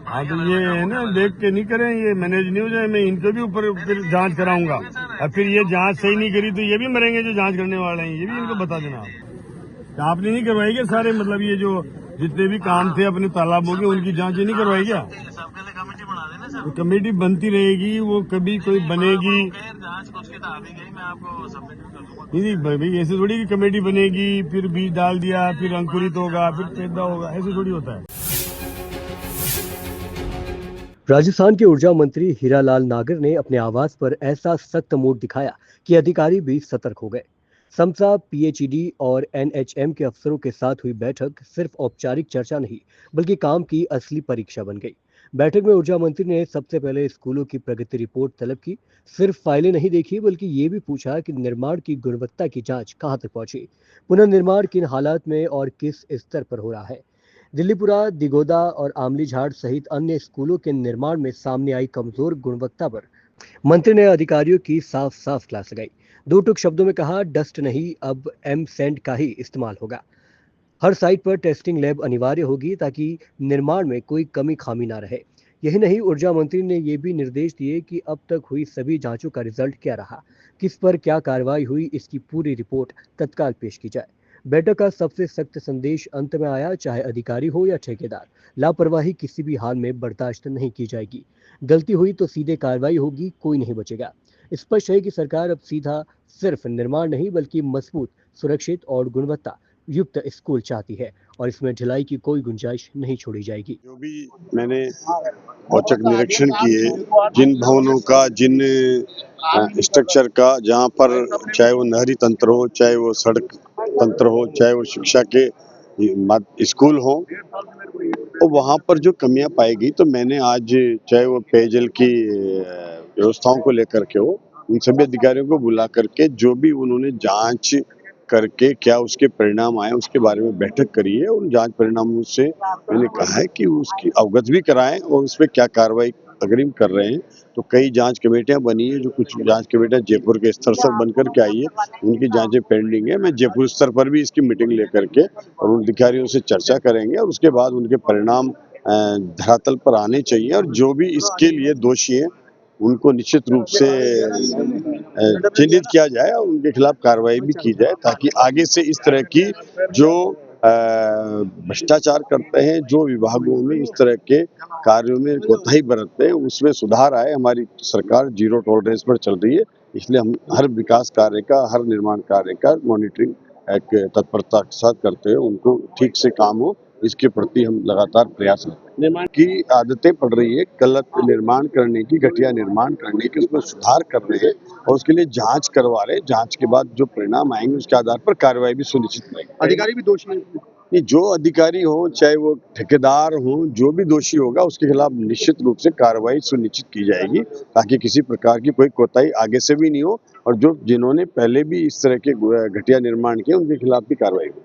हाँ तो ये है ना, देख के नहीं करें, ये मैनेज नहीं हो जाए। मैं इनके भी ऊपर फिर जांच कराऊंगा, और फिर ये जांच सही नहीं करी तो ये भी मरेंगे जो जांच करने वाले हैं। ये भी इनको बता देना आप। आपने नहीं करवाई क्या सारे, मतलब ये जो जितने भी काम थे अपने तालाबों के, उनकी जांच ये नहीं करवाई क्या? तो कमेटी बनती रहेगी, वो कभी कोई बनेगी नहीं भाई। ऐसे थोड़ी कि कमेटी बनेगी, फिर बीज डाल दिया, फिर अंकुरित होगा, फिर पैदा होगा, ऐसे थोड़ी होता है। राजस्थान के ऊर्जा मंत्री हीरालाल नागर ने अपने आवास पर ऐसा सख्त मूड दिखाया कि अधिकारी भी सतर्क हो गए। समसा पीएचईडी और एनएचएम के अफसरों के साथ हुई बैठक सिर्फ औपचारिक चर्चा नहीं, बल्कि काम की असली परीक्षा बन गई। बैठक में ऊर्जा मंत्री ने सबसे पहले स्कूलों की प्रगति रिपोर्ट तलब की। सिर्फ फाइलें नहीं देखी, बल्कि ये भी पूछा कि निर्माण की गुणवत्ता की जांच कहां तक पहुंची, पुनर्निर्माण किन हालात में और किस स्तर पर हो रहा है। दिल्लीपुरा, दिगोदा और आमलीझाड़ सहित अन्य स्कूलों के निर्माण में सामने आई कमजोर गुणवत्ता पर मंत्री ने अधिकारियों की साफ साफ क्लास लगाई। दो टूक शब्दों में कहा, डस्ट नहीं, अब एम सेंड का ही इस्तेमाल होगा। हर साइट पर टेस्टिंग लैब अनिवार्य होगी ताकि निर्माण में कोई कमी खामी ना रहे। यही नहीं, ऊर्जा मंत्री ने ये भी निर्देश दिए कि अब तक हुई सभी जांचों का रिजल्ट क्या रहा, किस पर क्या कार्रवाई हुई, इसकी पूरी रिपोर्ट तत्काल पेश की जाए। बैठक का सबसे सख्त संदेश अंत में आया, चाहे अधिकारी हो या ठेकेदार, लापरवाही किसी भी हाल में बर्दाश्त नहीं की जाएगी। गलती हुई तो सीधे कार्रवाई होगी, कोई नहीं बचेगा। स्पष्ट है कि सरकार अब सीधा सिर्फ निर्माण नहीं, बल्कि मजबूत, सुरक्षित और गुणवत्ता युक्त स्कूल चाहती है, और इसमें ढिलाई की कोई गुंजाइश नहीं छोड़ी जाएगी। जो भी मैंने औचक निरीक्षण किए, जिन भवनों का, जिन स्ट्रक्चर का, जहाँ पर चाहे वो नहरी तंत्र हो, चाहे वो सड़क तंत्र हो, चाहे वो शिक्षा के स्कूल हो, तो वहाँ पर जो कमियां पाएगी, तो मैंने आज, चाहे वो पेयजल की व्यवस्थाओं को लेकर के हो, उन सभी अधिकारियों को बुला करके जो भी उन्होंने जांच करके क्या उसके परिणाम आए उसके बारे में बैठक करी है। उन जांच परिणामों से मैंने कहा है कि उसकी अवगत भी कराएं और उस पर क्या कार्रवाई अग्रिम कर रहे हैं। तो कई जांच कमेटियां बनी है, जो कुछ जांच कमेटियां जयपुर के स्तर से बनकर के आई है, उनकी जांचें पेंडिंग है। मैं जयपुर स्तर पर भी इसकी मीटिंग लेकर के और उन अधिकारियों से चर्चा करेंगे, और उसके बाद उनके परिणाम धरातल पर आने चाहिए, और जो भी इसके लिए दोषी हैं उनको निश्चित रूप से चिन्हित किया जाए और उनके खिलाफ कार्रवाई भी की जाए, ताकि आगे से इस तरह की जो भ्रष्टाचार करते हैं, जो विभागों में इस तरह के कार्यों में कोताही बरतते हैं, उसमें सुधार आए। हमारी सरकार जीरो टॉलरेंस पर चल रही है, इसलिए हम हर विकास कार्य का, हर निर्माण कार्य का मॉनिटरिंग एक तत्परता के साथ करते हैं, उनको ठीक से काम हो, इसके प्रति हम लगातार प्रयास करते हैं। निर्माण की आदतें पड़ रही है, गलत निर्माण करने की, घटिया निर्माण करने की, उसमें सुधार कर रहे हैं और उसके लिए जांच करवा रहे हैं। जांच के बाद जो परिणाम आएंगे उसके आधार पर कार्रवाई भी सुनिश्चित करेंगे। अधिकारी भी दोषी हैं? नहीं, जो अधिकारी हो, चाहे वो ठेकेदार हो, जो भी दोषी होगा उसके खिलाफ निश्चित रूप से कार्रवाई सुनिश्चित की जाएगी, ताकि किसी प्रकार की कोई कोताही आगे से भी नहीं हो, और जो जिन्होंने पहले भी इस तरह के घटिया निर्माण किए उनके खिलाफ भी कार्रवाई हो।